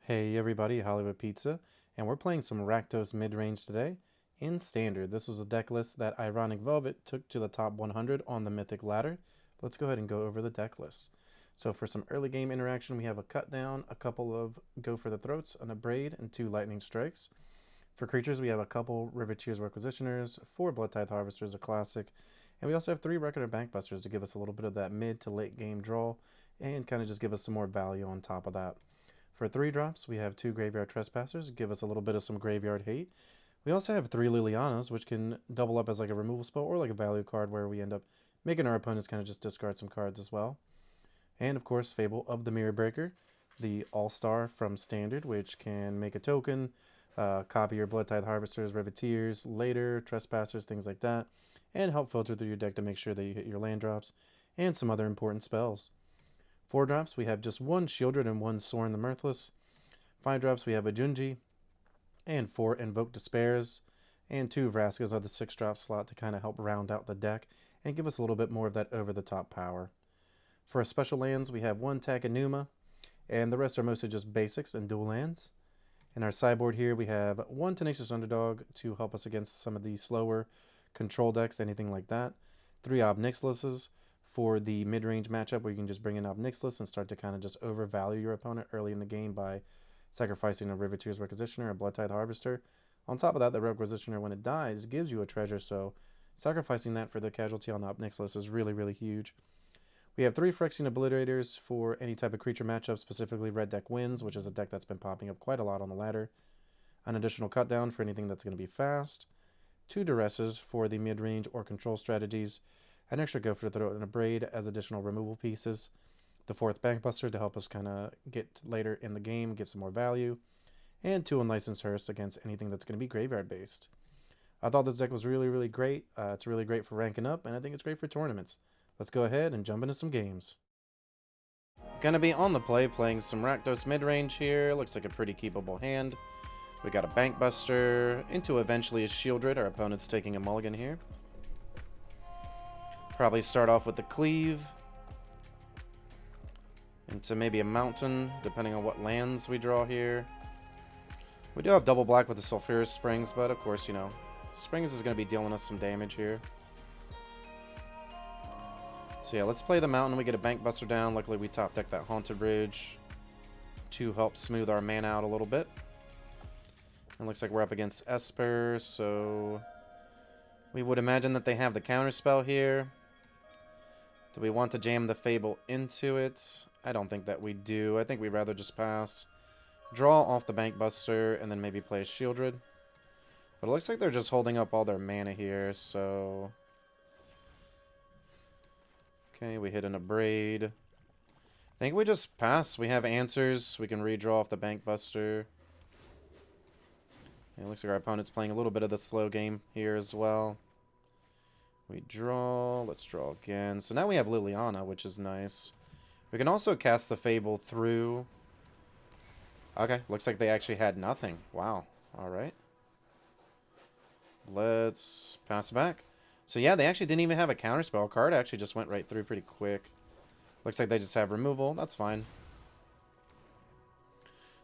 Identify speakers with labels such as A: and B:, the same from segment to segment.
A: Hey everybody, Hollywoodpizza, and we're playing some Rakdos Midrange today in Standard. This was a deck list that Ironic Velvet took to the top 100 on the Mythic ladder. Let's go ahead and go over the deck list. So for some early game interaction, we have a Cut Down, a couple of Go for the Throats, an Abrade, and 2 Lightning Strikes. For creatures, we have a couple Riveteers Requisitioners, 4 Bloodtithe Harvesters, a classic, and we also have 3 Reckoner Bankbusters to give us a little bit of that mid to late game draw and kind of just give us some more value on top of that. For 3 drops, we have 2 Graveyard Trespassers, give us a little bit of some graveyard hate. We also have 3 Lilianas, which can double up as like a removal spell or like a value card where we end up making our opponents kind of just discard some cards as well. And of course, Fable of the Mirror Breaker, the All-Star from Standard, which can make a token, copy your Bloodtithe Harvesters, Riveteers, later, Trespassers, things like that, and help filter through your deck to make sure that you hit your land drops, and some other important spells. 4 drops, we have just 1 Shieldred and 1 Sorin the Mirthless. 5 drops, we have a Junji, and 4 Invoke Despairs, and 2 Vraskas are the 6 drop slot to kind of help round out the deck and give us a little bit more of that over-the-top power. For our special lands, we have 1 Takenuma, and the rest are mostly just basics and dual lands. In our sideboard here, we have 1 Tenacious Underdog to help us against some of the slower control decks, anything like that. 3 Ob Nixiluses for the mid-range matchup where you can just bring in Ob Nixilus and start to kind of just overvalue your opponent early in the game by sacrificing a Riveteer's Requisitioner or a Bloodtithe Harvester. On top of that, the Requisitioner, when it dies, gives you a treasure, so sacrificing that for the casualty on the Ob Nixilus is really, really huge. We have 3 Phyrexian Obliterators for any type of creature matchup, specifically Red Deck Wins, which is a deck that's been popping up quite a lot on the ladder. An additional Cut Down for anything that's going to be fast. 2 Duresses for the mid-range or control strategies. An extra Go for the Throat and a Braid as additional removal pieces. The 4th Bankbuster to help us kind of get later in the game, get some more value. And 2 Unlicensed Hearse against anything that's going to be graveyard based. I thought this deck was really, really great. It's really great for ranking up, and I think it's great for tournaments. Let's go ahead and jump into some games. Gonna be on the play playing some Rakdos Midrange here. Looks like a pretty keepable hand. We got a Bankbuster into eventually a Shieldred. Our opponent's taking a mulligan here. Probably start off with the Cleave into maybe a Mountain, depending on what lands we draw here. We do have double black with the Sulphurous Springs, but of course, you know, Springs is going to be dealing us some damage here. So yeah, let's play the Mountain. We get a Bankbuster down. Luckily, we top deck that Haunted Bridge to help smooth our mana out a little bit. It looks like we're up against Esper, so we would imagine that they have the counterspell here. Do we want to jam the Fable into it? I don't think that we do. I think we'd rather just pass. Draw off the Bankbuster, and then maybe play a Shieldred. But it looks like they're just holding up all their mana here, so... Okay, we hit an Abrade. I think we just pass. We have answers. We can redraw off the Bankbuster. It looks like our opponent's playing a little bit of the slow game here as well. We draw. Let's draw again. So now we have Liliana, which is nice. We can also cast the Fable through. Okay, looks like they actually had nothing. Wow. Alright. Let's pass it back. So yeah, they actually didn't even have a counterspell card. Actually just went right through pretty quick. Looks like they just have removal. That's fine.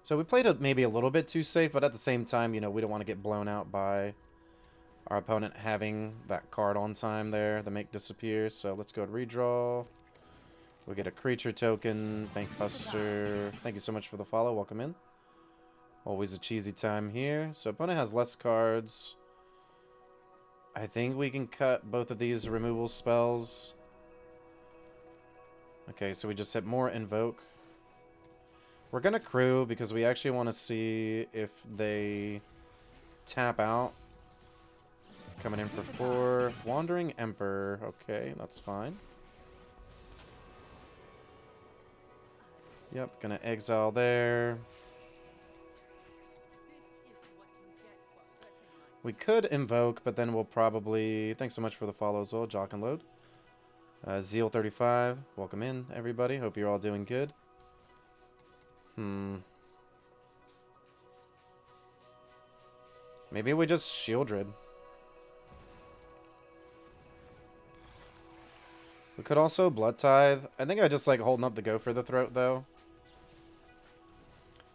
A: So we played it maybe a little bit too safe, but at the same time, you know, we don't want to get blown out by our opponent having that card on time there, the make disappear. So let's go to redraw. We'll get a creature token, Bankbuster. Thank you so much for the follow. Welcome in. Always a cheesy time here. So opponent has less cards. I think we can cut both of these removal spells. Okay, so we just hit more Invoke. We're going to crew because we actually want to see if they tap out. Coming in for 4. Wandering Emperor. Okay, that's fine. Yep, gonna exile there. We could invoke, but then we'll probably... Thanks so much for the follow as well, Jock and Load. Zeal35, welcome in, everybody. Hope you're all doing good. Maybe we just Shieldred. We could also Bloodtithe. I think I just like holding up the Go for the Throat, though.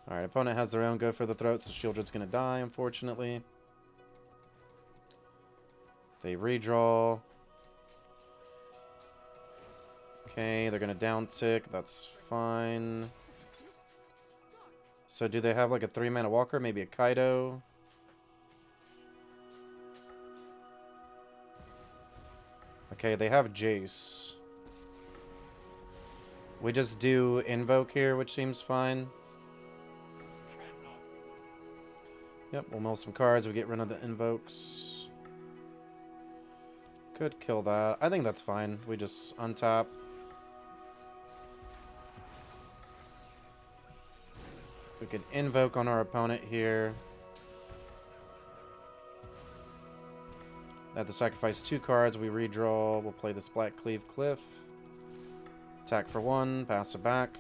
A: Alright, opponent has their own go for the throat, so Shieldred's gonna die, unfortunately. They redraw. Okay, they're gonna down tick, that's fine. So do they have like a 3-mana walker? Maybe a Kaido? Okay, they have Jace. We just do Invoke here, which seems fine. Yep, we'll mill some cards. We get rid of the Invokes. Could kill that. I think that's fine. We just untap. We could Invoke on our opponent here. They have to sacrifice 2 cards. We redraw. We'll play this Black Cleave Cliff. Attack for 1. Pass it back.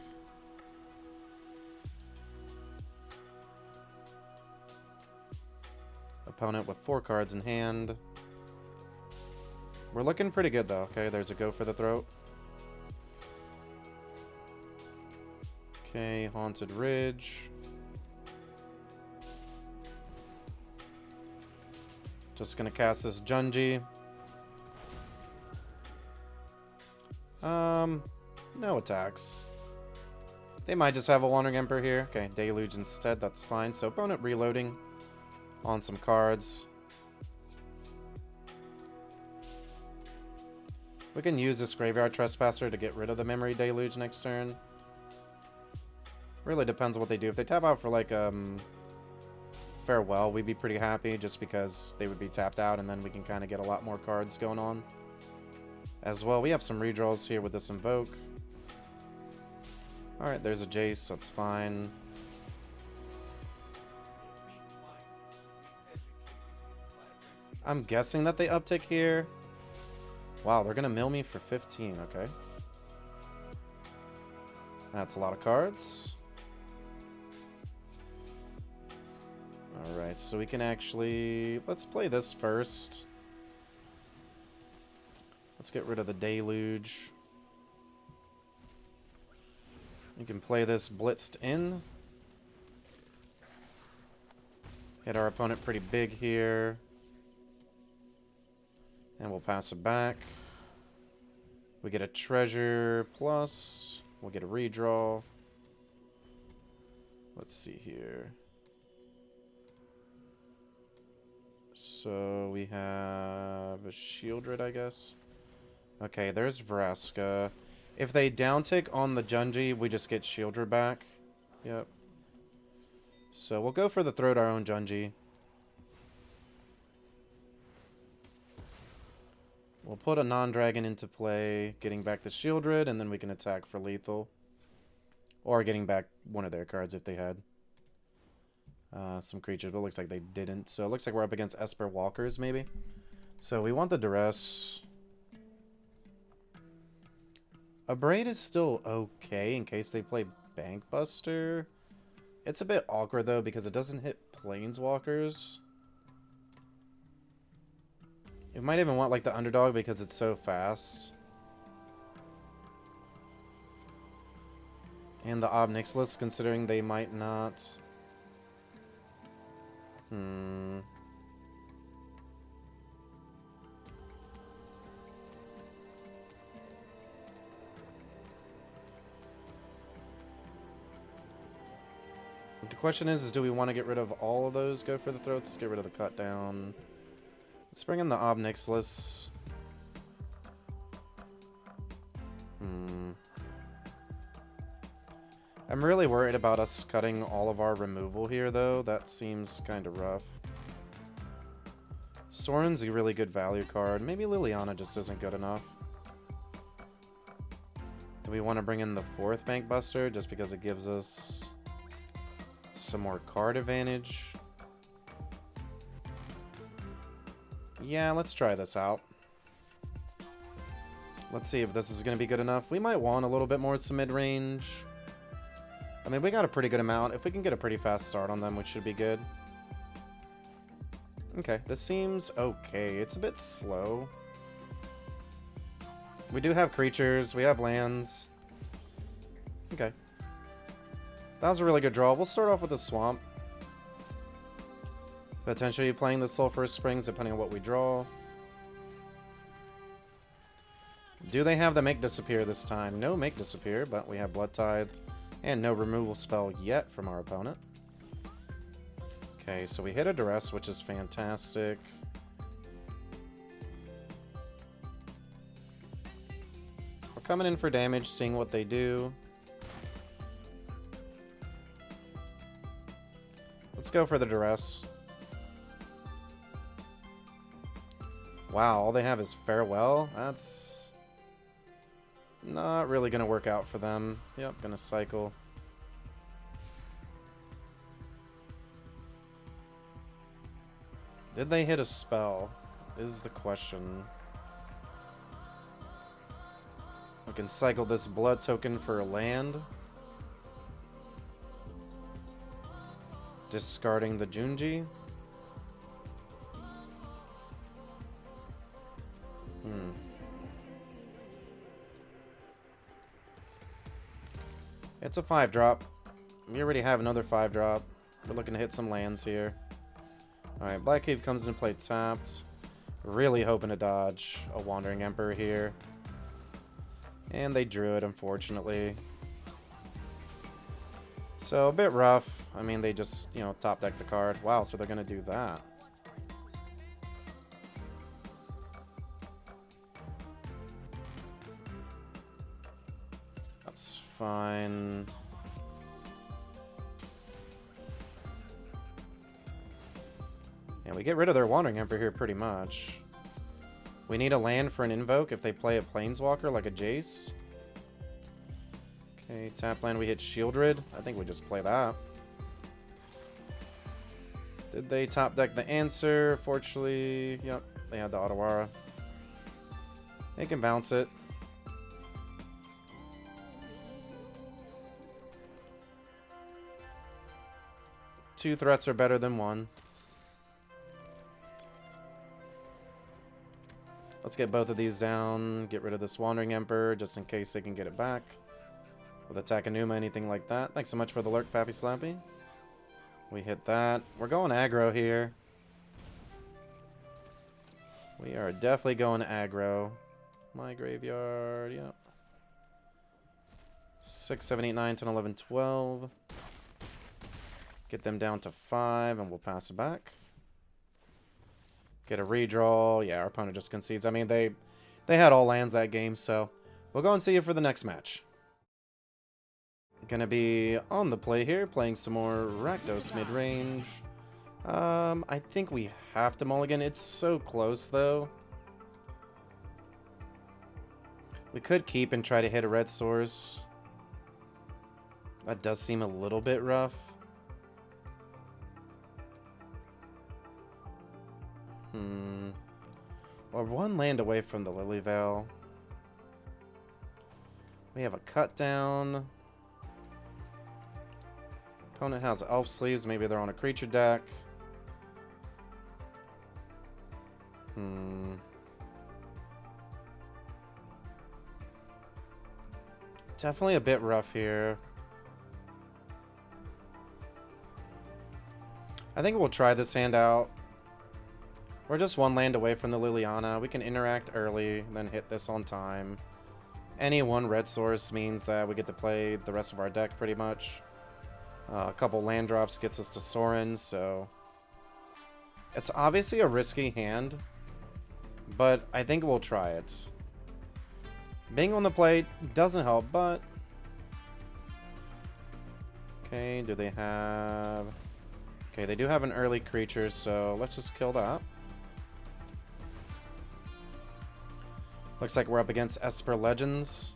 A: Opponent with 4 cards in hand. We're looking pretty good though. Okay, there's a go for the throat. Okay, Haunted Ridge. Just gonna cast this Junji. No attacks. They might just have a Wandering Emperor here. Okay, Deluge instead, that's fine. So opponent reloading on some cards. We can use this Graveyard Trespasser to get rid of the Memory Deluge next turn. Really depends on what they do. If they tap out for like Farewell, we'd be pretty happy just because they would be tapped out and then we can kind of get a lot more cards going on. As well, we have some redraws here with this Invoke. Alright, there's a Jace, that's fine. I'm guessing that they uptick here. Wow, they're gonna mill me for 15, okay. That's a lot of cards. Alright, so we can actually... Let's play this first. Let's get rid of the Deluge. You can play this blitzed in. Hit our opponent pretty big here. And we'll pass it back. We get a treasure plus. We'll get a redraw. Let's see here. So we have a Shieldred, I guess. Okay, there's Vraska. If they downtick on the Junji, we just get Shieldred back. Yep. So we'll go for the throat our own Junji. We'll put a non-dragon into play, getting back the Shieldred, and then we can attack for lethal. Or getting back one of their cards if they had some creatures, but it looks like they didn't. So it looks like we're up against Esper Walkers, maybe. So we want the Duress. Abrade is still okay in case they play Bankbuster. It's a bit awkward, though, because it doesn't hit Planeswalkers. You might even want, like, the Underdog because it's so fast. And the Ob-Nixilis, considering they might not... The question is do we want to get rid of all of those go for the throats? Let's get rid of the cut down. Let's bring in the Ob-Nixilis. I'm really worried about us cutting all of our removal here, though. That seems kind of rough. Soren's a really good value card. Maybe Liliana just isn't good enough. Do we want to bring in the 4th Bankbuster just because it gives us some more card advantage? Yeah, let's try this out. Let's see if this is going to be good enough. We might want a little bit more some mid-range. I mean, we got a pretty good amount. If we can get a pretty fast start on them, we should be good. Okay, this seems okay. It's a bit slow. We do have creatures. We have lands. Okay. That was a really good draw. We'll start off with the Swamp. Potentially playing the Sulphurous Springs depending on what we draw. Do they have the Make Disappear this time? No Make Disappear, but we have Blood Tithe. And no removal spell yet from our opponent. Okay, so we hit a Duress, which is fantastic. We're coming in for damage, seeing what they do. Let's go for the Duress. Wow, all they have is Farewell? That's not really going to work out for them. Yep, going to cycle. Did they hit a spell? Is the question. We can cycle this blood token for a land. Discarding the Junji. It's a 5-drop. We already have another 5-drop. We're looking to hit some lands here. Alright, Black Cave comes into play tapped. Really hoping to dodge a Wandering Emperor here. And they drew it, unfortunately. So, a bit rough. I mean, they just, you know, top deck the card. Wow, so they're going to do that. That's fine. And we get rid of their Wandering Emperor here pretty much. We need a land for an Invoke if they play a Planeswalker like a Jace. Okay, tap land, we hit Shieldred. I think we just play that. Did they top deck the answer? Fortunately, yep, they had the Otawara. They can bounce it. Two threats are better than one. Let's get both of these down. Get rid of this Wandering Emperor just in case they can get it back. With Attack Enuma, anything like that. Thanks so much for the lurk, Pappy Slappy. We hit that. We're going aggro here. We are definitely going aggro. My graveyard, yep. 6, 7, 8, 9, 10, 11, 12. Get them down to 5 and we'll pass it back. Get a redraw. Yeah, our opponent just concedes. I mean, they had all lands that game, so we'll go and see you for the next match. Gonna be on the play here, playing some more Rakdos Midrange. I think we have to mulligan. It's so close, though. We could keep and try to hit a red source. That does seem a little bit rough. We're one land away from the Lily Veil. We have a cut down. Opponent has Elf Sleeves. Maybe they're on a creature deck. Definitely a bit rough here. I think we'll try this hand out. We're just one land away from the Liliana. We can interact early, then hit this on time. Any one red source means that we get to play the rest of our deck pretty much. A couple land drops gets us to Sorin, so... It's obviously a risky hand, but I think we'll try it. Being on the plate doesn't help, but... Okay, do they have... Okay, they do have an early creature, so let's just kill that. Looks like we're up against Esper Legends.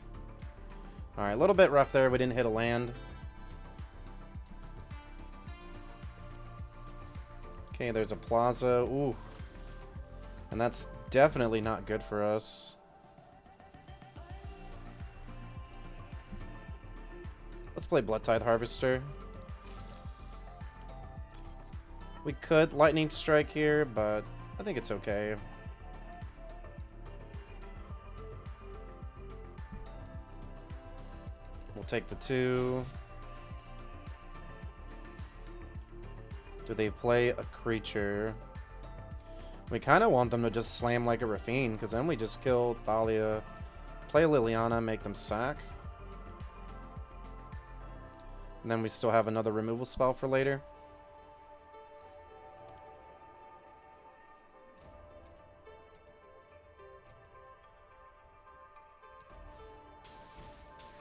A: Alright, a little bit rough there. We didn't hit a land. Okay, there's a Plaza. Ooh. And that's definitely not good for us. Let's play Blood Tithe Harvester. We could Lightning Strike here, but I think it's okay. We'll take the 2. Do they play a creature? We kind of want them to just slam like a Rafine, because then we just kill Thalia, play Liliana, make them sack. And then we still have another removal spell for later.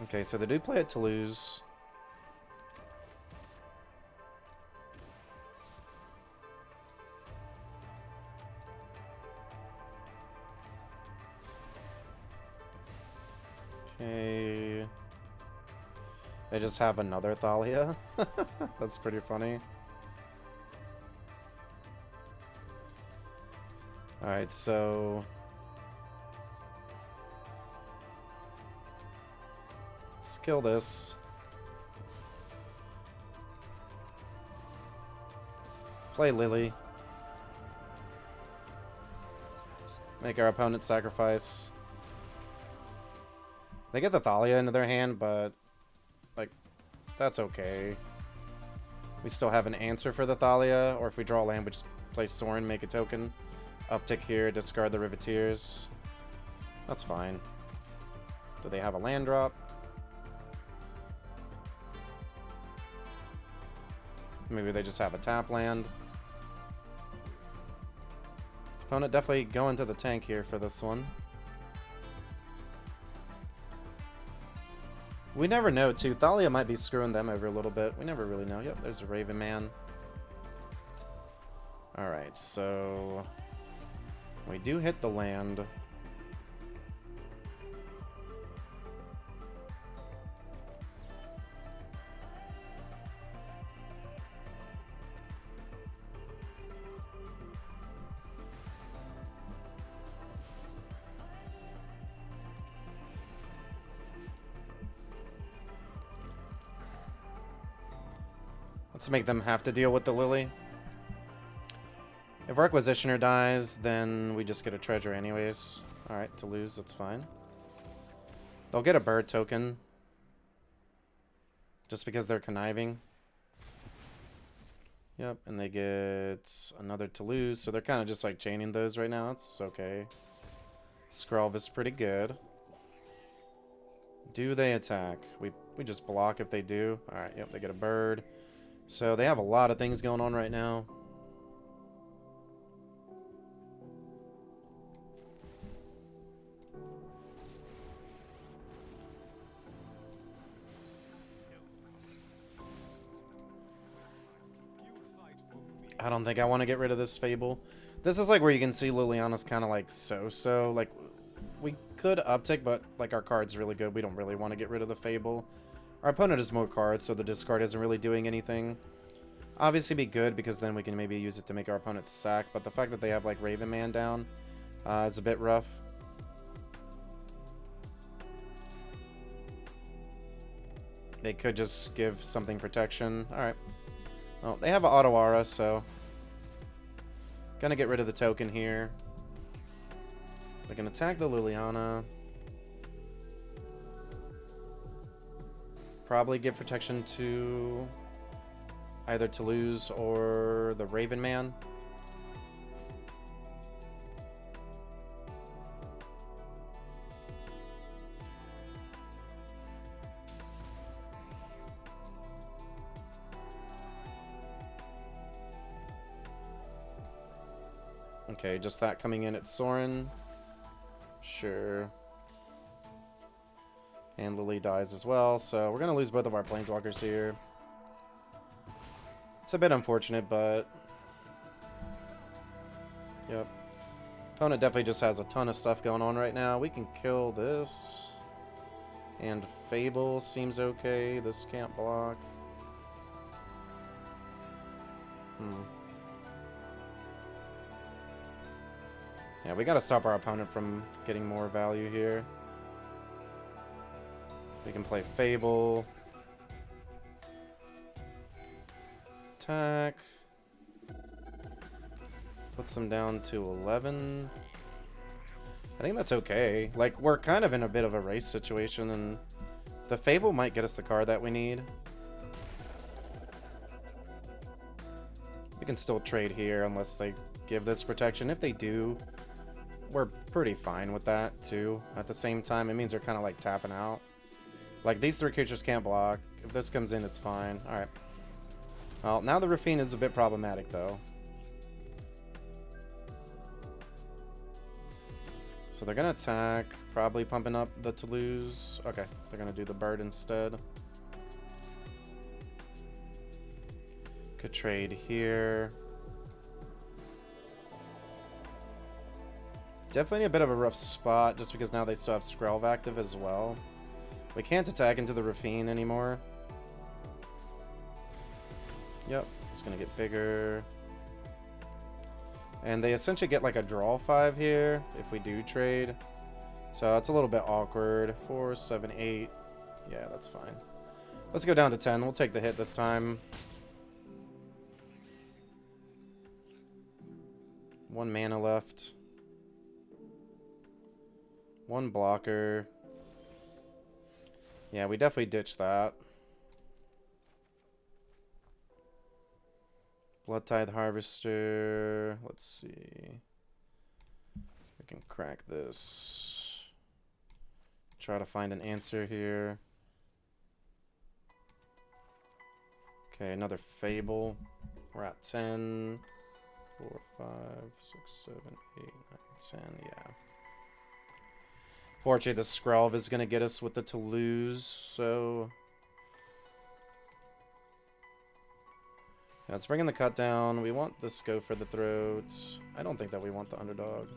A: Okay, so they do play it to lose. Okay. They just have another Thalia. That's pretty funny. Alright, so... let's kill this. Play Lily. Make our opponent sacrifice. They get the Thalia into their hand, but, like, that's okay. We still have an answer for the Thalia, or if we draw a land, we just play Sorin, make a token. Uptick here, discard the Riveteers. That's fine. Do they have a land drop? Maybe they just have a tap land. Opponent definitely going to the tank here for this one. We never know, too. Thalia might be screwing them over a little bit. We never really know. Yep, there's a Raven Man. Alright, so... we do hit the land. Let's make them have to deal with the Lily. If Requisitioner dies, then we just get a treasure anyways. Alright, to lose, that's fine. They'll get a bird token. Just because they're conniving. Yep, and they get another to lose, so they're kind of just like chaining those right now. It's okay. Skrelv is pretty good. Do they attack? We just block if they do. Alright, yep, they get a bird. So they have a lot of things going on right now. I don't think I want to get rid of this Fable. This is like where you can see Liliana's kind of like so-so. Like, we could uptick, but like our card's really good. We don't really want to get rid of the Fable. Our opponent has more cards, so the discard isn't really doing anything. Obviously be good, because then we can maybe use it to make our opponent sack, but the fact that they have like Raven Man down is a bit rough. They could just give something protection. Alright. Well, they have an auto aura, so... gonna get rid of the token here. They can attack the Liliana. Probably give protection to either Toulouse or the Raven Man. Okay, just that coming in at Sorin. Sure. And Lily dies as well, so we're going to lose both of our Planeswalkers here. It's a bit unfortunate, but... yep. Opponent definitely just has a ton of stuff going on right now. We can kill this. And Fable seems okay. This can't block. Yeah, we gotta stop our opponent from getting more value here. We can play Fable. Attack. Puts them down to 11. I think that's okay. Like, we're kind of in a bit of a race situation, and the Fable might get us the card that we need. We We can still trade here unless they give this protection. If they do, we're pretty fine with that too. At the same time, it means they're kind of like tapping out. Like, these 3 creatures can't block. If this comes in, it's fine. Alright. Well, now the Rafine is a bit problematic, though. So they're going to attack, probably pumping up the Toulouse. Okay, they're going to do the bird instead. Could trade here. Definitely a bit of a rough spot, just because now they still have Skrelv active as well. We can't attack into the Rafine anymore. Yep, it's going to get bigger. And they essentially get like a draw 5 here if we do trade. So it's a little bit awkward. 4, 7, 8. Yeah, that's fine. Let's go down to 10. We'll take the hit this time. 1 mana left. 1 blocker. Yeah, we definitely ditched that. Bloodtithe Harvester. Let's see. We can crack this. Try to find an answer here. Okay, another Fable. We're at 10. 4, 5, 6, 7, 8, 9, 10. Yeah. Fortunately, the Skrelv is going to get us with the Toulouse, so... Yeah, let's bring in the cut down. We want this go for the throat. I don't think that we want the underdog.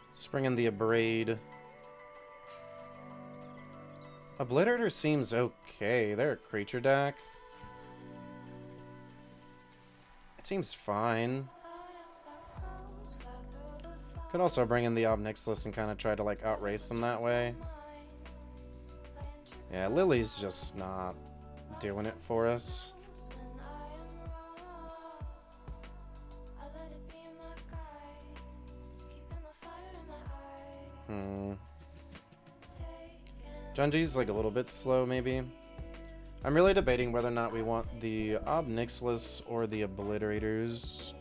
A: Let's bring in the Abrade. Obliterator seems okay. They're a creature deck. It seems fine. Could also bring in the Obnixilis and kind of try to like outrace them that way. Yeah, Lily's just not doing it for us. Junji's like a little bit slow, maybe. I'm really debating whether or not we want the Obnixilis or the Obliterators.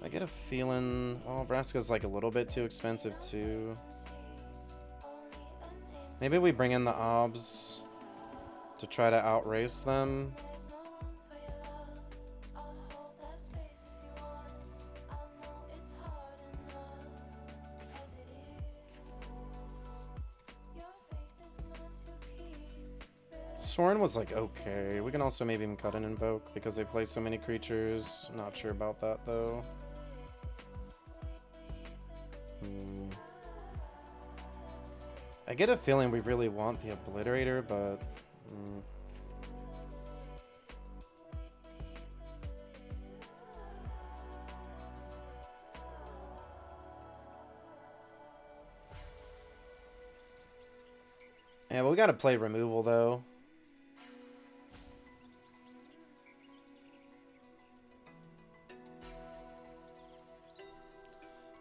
A: I get a feeling... Oh, Vraska's like a little bit too expensive too. Maybe we bring in the Obs to try to outrace them. Sorin was like okay. We can also maybe even cut an Invoke because they play so many creatures. Not sure about that though. I get a feeling we really want the Obliterator, but... Yeah, but we gotta play removal, though.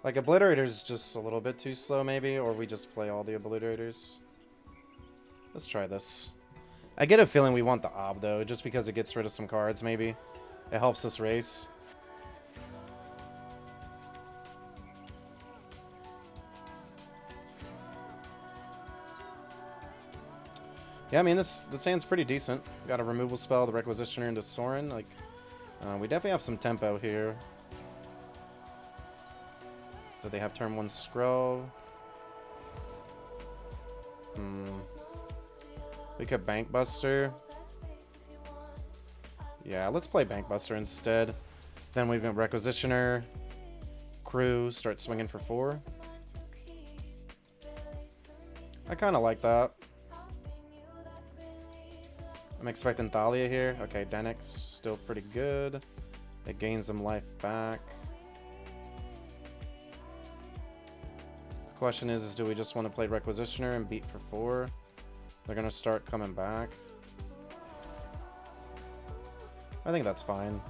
A: Like, Obliterator's just a little bit too slow, maybe, or we just play all the Obliterators. Let's try this. I get a feeling we want the Ob, though, just because it gets rid of some cards, maybe. It helps us race. Yeah, I mean, this hand's pretty decent. Got a removal spell, the Requisitioner into Sorin. Like, we definitely have some tempo here. Do they have turn 1 Skrelv? We could Bankbuster. Yeah, let's play Bankbuster instead. Then we've got Requisitioner. Crew, start swinging for 4. I kind of like that. I'm expecting Thalia here. Okay, Denix, still pretty good. It gains some life back. The question is do we just want to play Requisitioner and beat for 4? They're going to start coming back. I think that's fine.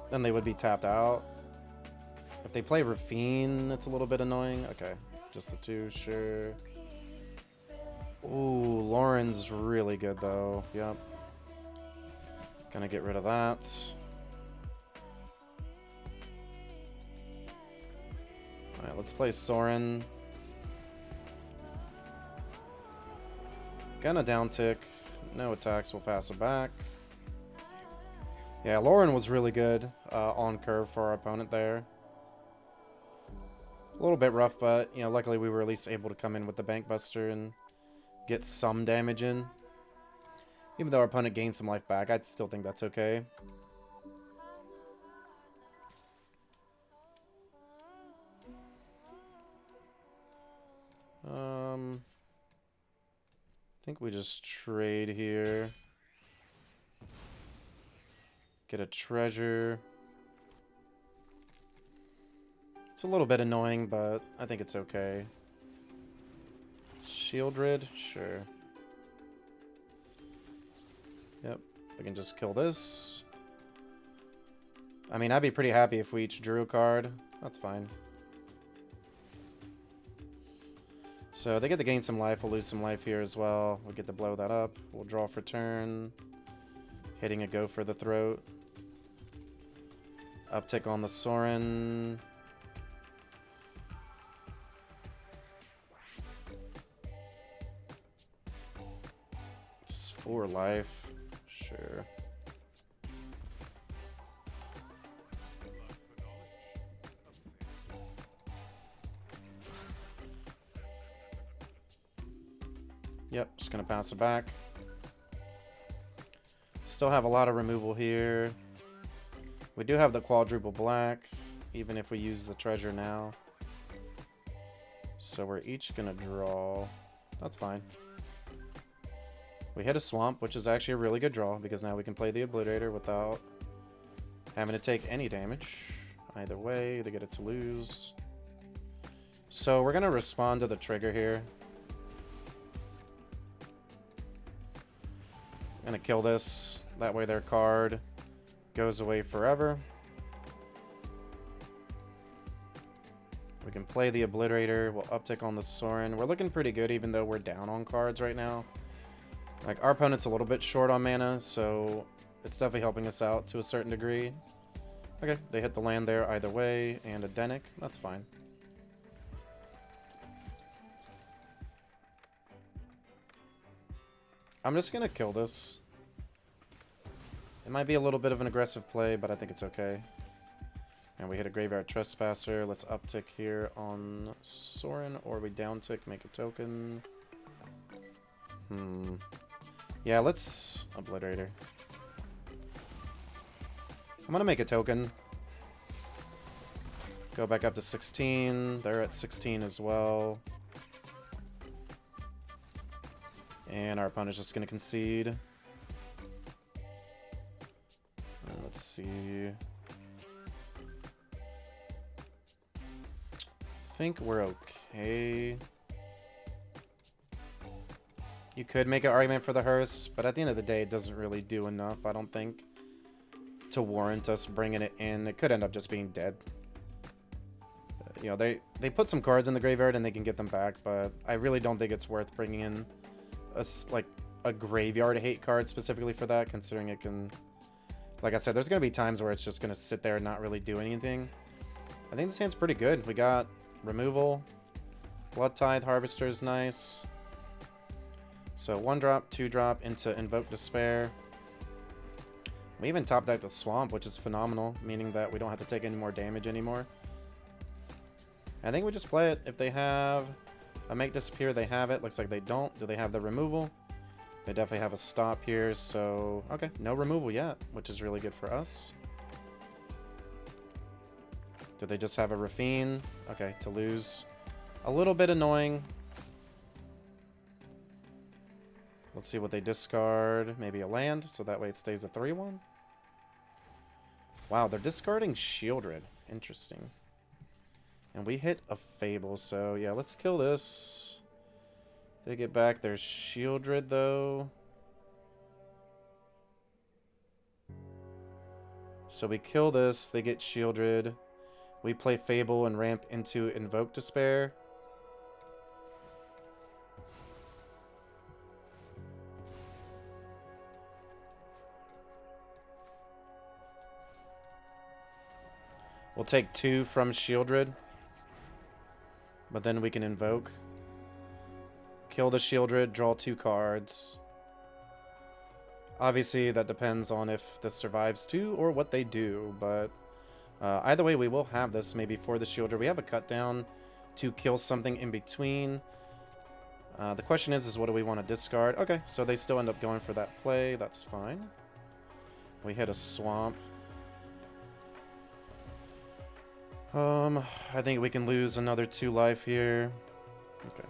A: then they would be tapped out. If they play Rafine, it's a little bit annoying. Okay, just the 2, sure. Ooh, Lauren's really good though. Yep. Gonna get rid of that. Alright, let's play Sorin. Gonna down tick. No attacks, we'll pass it back. Yeah, Lauren was really good on curve for our opponent there. A little bit rough, but, you know, luckily we were at least able to come in with the Bankbuster and get some damage in. Even though our opponent gained some life back, I still think that's okay. I think we just trade here. Get a treasure. It's a little bit annoying, but I think it's okay. Shieldred? Sure. Yep, we can just kill this. I mean, I'd be pretty happy if we each drew a card. That's fine. So they get to gain some life. We'll lose some life here as well. We'll get to blow that up. We'll draw for turn. Hitting a go for the throat. Uptick on the Sorin. It's 4 life. Sure. Yep, just gonna pass it back. Still have a lot of removal here. We do have the quadruple black, even if we use the treasure now. So we're each gonna draw. That's fine. We hit a swamp, which is actually a really good draw, because now we can play the Obliterator without having to take any damage. Either way, they get it to lose. So we're gonna respond to the trigger here. Gonna kill this. That way their card goes away forever. We can play the Obliterator. We'll uptick on the Sorin. We're looking pretty good, even though we're down on cards right now. Like, our opponent's a little bit short on mana, so it's definitely helping us out to a certain degree. Okay, they hit the land there either way, and a Dennick. That's fine. I'm just gonna kill this. It might be a little bit of an aggressive play, but I think it's okay. And we hit a Graveyard Trespasser. Let's uptick here on Sorin, or we downtick, make a token. Yeah, let's Obliterator. I'm gonna make a token. Go back up to 16. They're at 16 as well. And our opponent's just gonna concede. And let's see. I think we're okay. You could make an argument for the hearse, but at the end of the day, it doesn't really do enough, I don't think, to warrant us bringing it in. It could end up just being dead. You know, they put some cards in the graveyard and they can get them back, but I really don't think it's worth bringing in a graveyard hate card specifically for that, considering it can... Like I said, there's going to be times where it's just going to sit there and not really do anything. I think this hand's pretty good. We got removal. Blood Tithe Harvester's nice. So 1-drop, 2-drop into Invoke Despair. We even top decked the Swamp, which is phenomenal, meaning that we don't have to take any more damage anymore. I think we just play it. If they have a Make Disappear, they have it. Looks like they don't. Do they have the removal? They definitely have a stop here, so... Okay, no removal yet, which is really good for us. Do they just have a Rafine? Okay, to lose. A little bit annoying. Let's see what they discard. Maybe a land, so that way it stays a 3-1. Wow, they're discarding Shieldred. Interesting. And we hit a Fable, so yeah, let's kill this. They get back their Shieldred, though. So we kill this, they get shielded. We play Fable and ramp into Invoke Despair. We'll take 2 from Shieldred. But then we can Invoke. Kill the Shieldred, draw 2 cards. Obviously, that depends on if this survives too or what they do, but either way, we will have this maybe for the Shieldred. We have a cut down to kill something in between. The question is what do we want to discard? Okay, so they still end up going for that play. That's fine. We hit a Swamp. I think we can lose another 2 life here. Okay.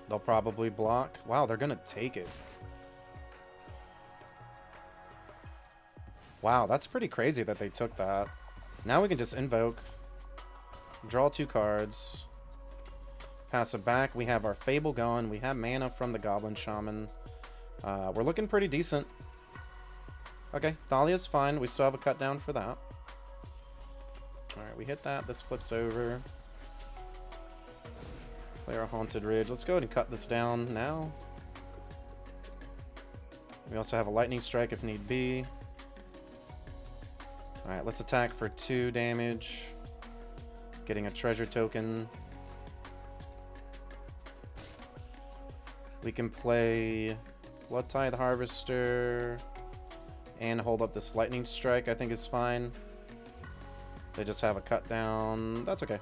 A: They'll probably block. Wow, they're gonna take it. Wow, that's pretty crazy that they took that. Now we can just Invoke. Draw 2 cards. Pass it back. We have our Fable going. We have mana from the Goblin Shaman. We're looking pretty decent. Okay, Thalia's fine. We still have a cut down for that. Alright, we hit that. This flips over. Play our Haunted Ridge. Let's go ahead and cut this down now. We also have a Lightning Strike if need be. Alright, let's attack for 2 damage. Getting a treasure token. We can play Blood Tithe Harvester and hold up this Lightning Strike, I think is fine. They just have a cut down. That's okay.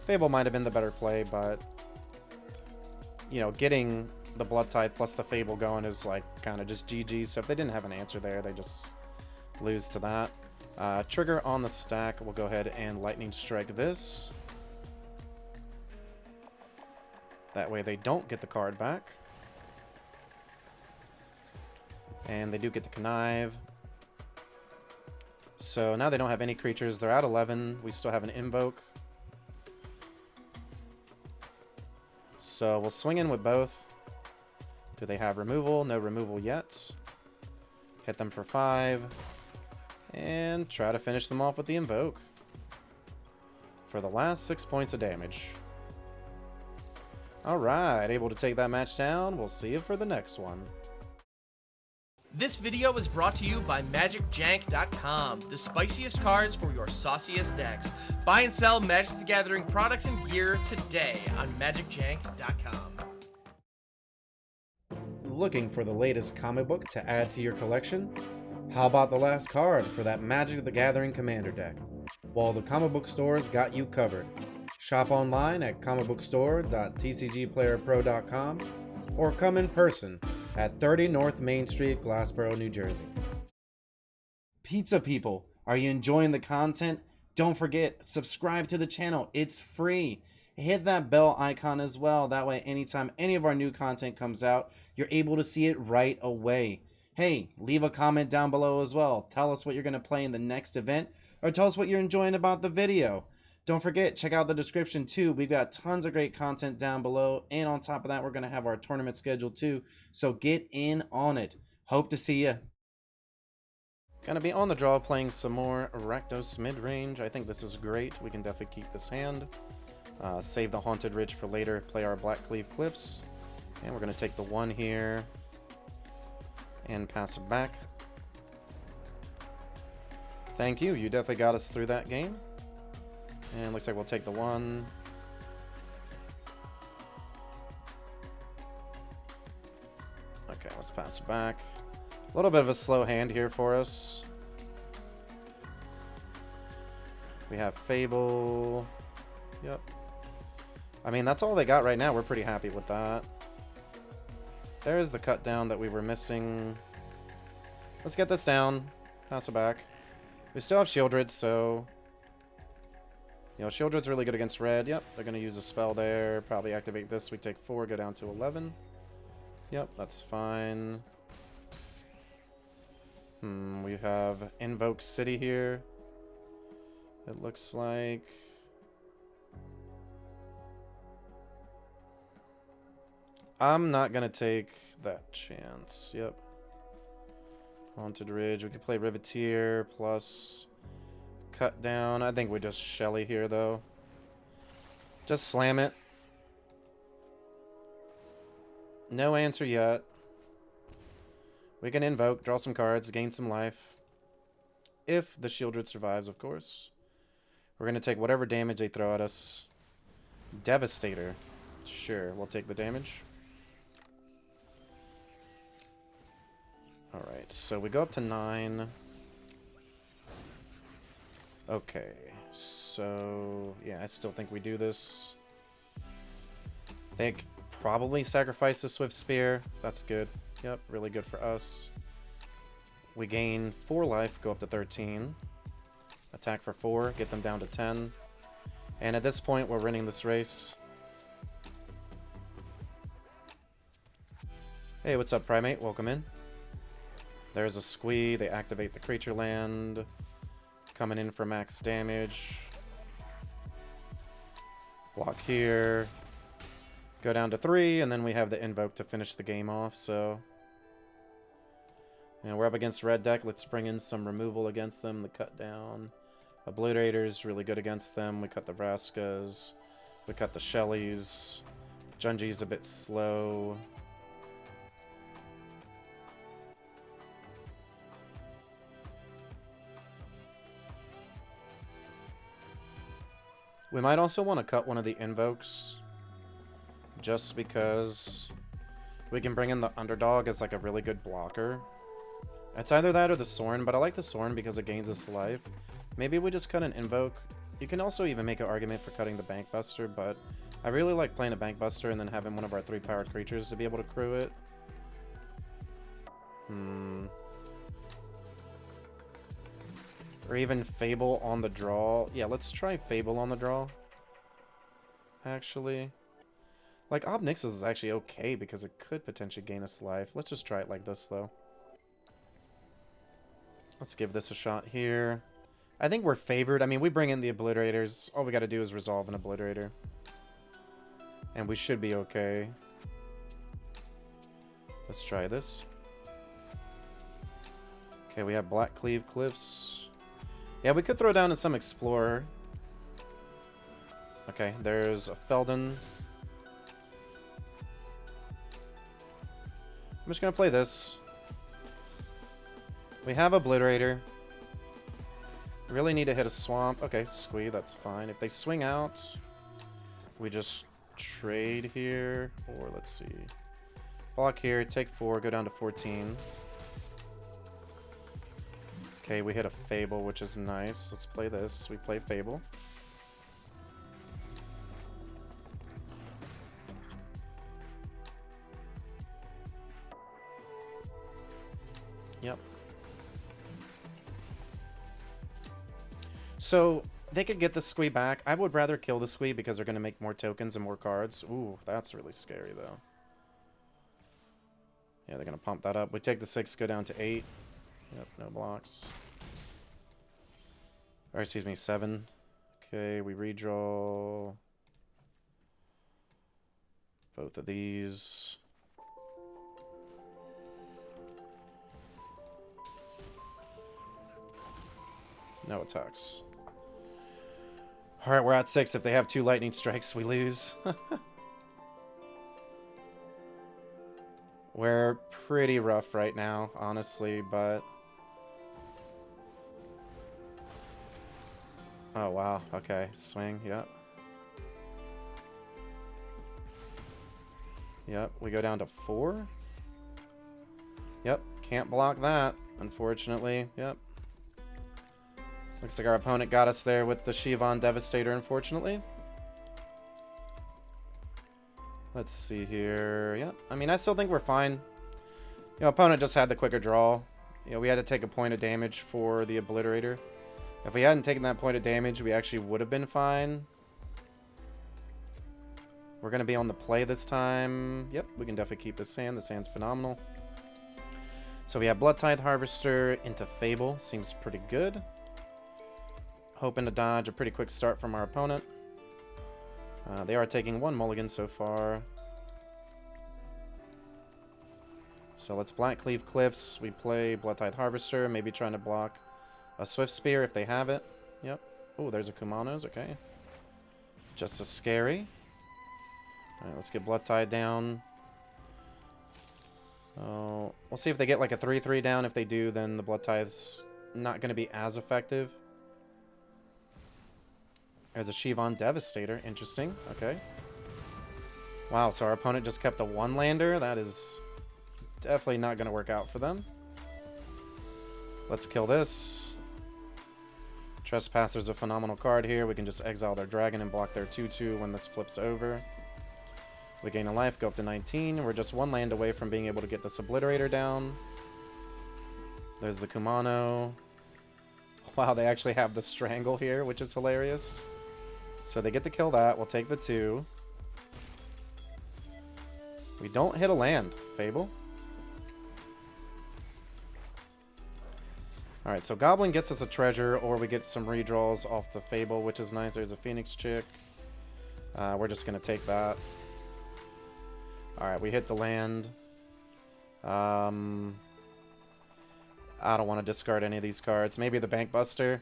A: Fable might have been the better play, but you know, getting the Blood Tithe plus the Fable going is like kind of just GG. So if they didn't have an answer there, they just lose to that. Trigger on the stack. We'll go ahead and Lightning Strike this. That way they don't get the card back. And they do get the Connive. So now they don't have any creatures. They're at 11. We still have an Invoke. So we'll swing in with both. Do they have removal? No removal yet. Hit them for 5. And try to finish them off with the Invoke. For the last 6 points of damage. Alright, able to take that match down. We'll see you for the next one.
B: This video is brought to you by MagicJank.com, the spiciest cards for your sauciest decks. Buy and sell Magic the Gathering products and gear today on MagicJank.com.
A: Looking for the latest comic book to add to your collection? How about the last card for that Magic the Gathering Commander deck? Well, the comic book stores got you covered. Shop online at comicbookstore.tcgplayerpro.com or come in person at 30 North Main Street, Glassboro, New Jersey. Pizza people, are you enjoying the content? Don't forget, subscribe to the channel. It's free. Hit that bell icon as well. That way, anytime any of our new content comes out, you're able to see it right away. Hey, leave a comment down below as well. Tell us what you're going to play in the next event, or tell us what you're enjoying about the video. Don't forget, check out the description too. We've got tons of great content down below. And on top of that, we're going to have our tournament schedule too. So get in on it. Hope to see you. Gonna be on the draw playing some more Rakdos Midrange. I think this is great. We can definitely keep this hand. Save the Haunted Ridge for later. Play our Blackcleave Cliffs. And we're going to take the 1 here. And pass it back. Thank you. You definitely got us through that game. And looks like we'll take the 1. Okay, let's pass it back. A little bit of a slow hand here for us. We have Fable. Yep. I mean, that's all they got right now. We're pretty happy with that. There's the cut down that we were missing. Let's get this down. Pass it back. We still have Shieldred, so... You know, Shieldred's really good against red. Yep, they're going to use a spell there. Probably activate this. We take 4, go down to 11. Yep, that's fine. We have Invoke City here. It looks like... I'm not going to take that chance. Yep. Haunted Ridge. We could play Riveteer plus Cut Down. I think we just Shelly here, though. Just slam it. No answer yet. We can invoke, draw some cards, gain some life. If the Shieldred survives, of course. We're going to take whatever damage they throw at us. Devastator. Sure, we'll take the damage. Alright, so we go up to 9. Okay, so... yeah, I still think we do this. They probably sacrifice the Swift Spear. That's good. Yep, really good for us. We gain 4 life, go up to 13. Attack for 4, get them down to 10. And at this point, we're winning this race. Hey, what's up, Primate? Welcome in. There's a Squee. They activate the creature land. Coming in for max damage. Block here. Go down to 3, and then we have the Invoke to finish the game off, so... and we're up against red deck. Let's bring in some removal against them. The Cut Down. Obliterator's really good against them. We cut the Vraskas. We cut the Shellys. Junji's a bit slow. We might also want to cut one of the Invokes. Just because we can bring in the Underdog as like a really good blocker. It's either that or the Sorn, but I like the Sorn because it gains us life. Maybe we just cut an Invoke. You can also even make an argument for cutting the Bankbuster, but I really like playing a Bankbuster and then having one of our 3-powered creatures to be able to crew it. Or even Fable on the draw. Yeah, let's try Fable on the draw. Actually. Like, Ob Nixilis is actually okay because it could potentially gain us life. Let's just try it like this, though. Let's give this a shot here. I think we're favored. I mean, we bring in the Obliterators. All we got to do is resolve an Obliterator. And we should be okay. Let's try this. Okay, we have Black Cleave Cliffs. Yeah, we could throw down in some Explorer. Okay, there's a Feldon. I'm just going to play this. We have Obliterator. We really need to hit a Swamp. Okay, Squee, that's fine. If they swing out, we just trade here. Or let's see. Block here, take 4, go down to 14. Okay, we hit a Fable, which is nice. Let's play this. We play Fable. Yep. So, they could get the Squee back. I would rather kill the Squee because they're going to make more tokens and more cards. Ooh, that's really scary, though. Yeah, they're going to pump that up. We take the 6, go down to 8. Yep, no blocks. Or, excuse me, 7. Okay, we redraw both of these. No attacks. Alright, we're at 6. If they have 2 lightning strikes, we lose. We're pretty rough right now, honestly, but... oh, wow. Okay. Swing. Yep. Yep. We go down to 4. Yep. Can't block that, unfortunately. Yep. Looks like our opponent got us there with the Shivan Devastator, unfortunately. Let's see here. Yep. I mean, I still think we're fine. You know, opponent just had the quicker draw. You know, we had to take a point of damage for the Obliterator. If we hadn't taken that point of damage, we actually would have been fine. We're going to be on the play this time. Yep, we can definitely keep this sand. The sand's phenomenal. So we have Blood Tithe Harvester into Fable. Seems pretty good. Hoping to dodge a pretty quick start from our opponent. They are taking 1 mulligan so far. So let's Black Cleave Cliffs. We play Bloodtithe Harvester, maybe trying to block a Swift Spear if they have it. Yep. Oh, there's a Kumano's, okay. Just as scary. Alright, let's get Bloodtithe down. Oh, we'll see if they get like a 3-3 down. If they do, then the Bloodtithe's not going to be as effective. There's a Shivan Devastator. Interesting. Okay. Wow, so our opponent just kept a 1-lander. That is definitely not going to work out for them. Let's kill this. Trespasser's a phenomenal card here. We can just exile their dragon and block their 2-2 when this flips over. We gain a life, go up to 19. We're just 1 land away from being able to get this Obliterator down. There's the Kumano. Wow, they actually have the Strangle here, which is hilarious. So they get to kill that. We'll take the 2. We don't hit a land, Fable. Alright, so Goblin gets us a treasure, or we get some redraws off the Fable, which is nice. There's a Phoenix Chick. We're just going to take that. Alright, we hit the land. I don't want to discard any of these cards. Maybe the Bank Buster.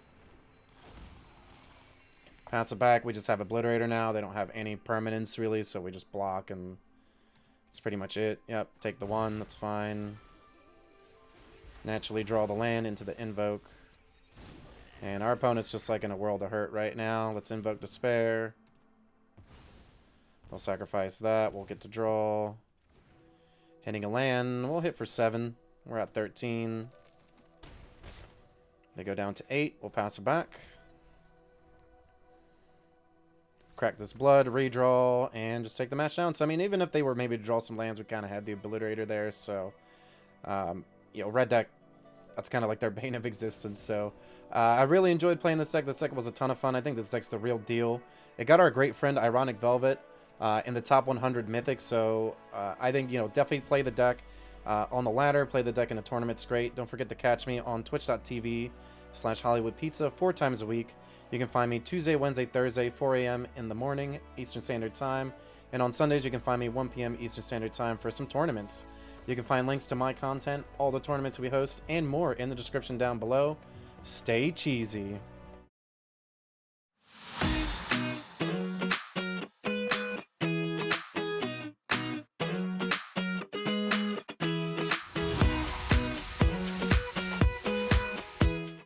A: Pass it back. We just have Obliterator now. They don't have any permanence, really, so we just block, and that's pretty much it. Yep, take the 1. That's fine. Naturally draw the land into the Invoke. And our opponent's just like in a world of hurt right now. Let's Invoke Despair. They'll sacrifice that. We'll get to draw. Hitting a land. We'll hit for 7. We're at 13. They go down to 8. We'll pass it back. Crack this blood, redraw, and just take the match down. So, I mean, even if they were maybe to draw some lands, we kind of had the Obliterator there. So, you know, red deck, that's kind of like their bane of existence. So, I really enjoyed playing this deck. This deck was a ton of fun. I think this deck's the real deal. It got our great friend Ironic Velvet in the top 100 Mythic. So, I think, you know, definitely play the deck on the ladder. Play the deck in a tournament. It's great. Don't forget to catch me on twitch.tv/HollywoodPizza 4 times a week. You can find me Tuesday, Wednesday, Thursday, 4 a.m. in the morning, Eastern Standard Time. And on Sundays, you can find me 1 p.m. Eastern Standard Time for some tournaments. You can find links to my content, all the tournaments we host, and more in the description down below. Stay cheesy.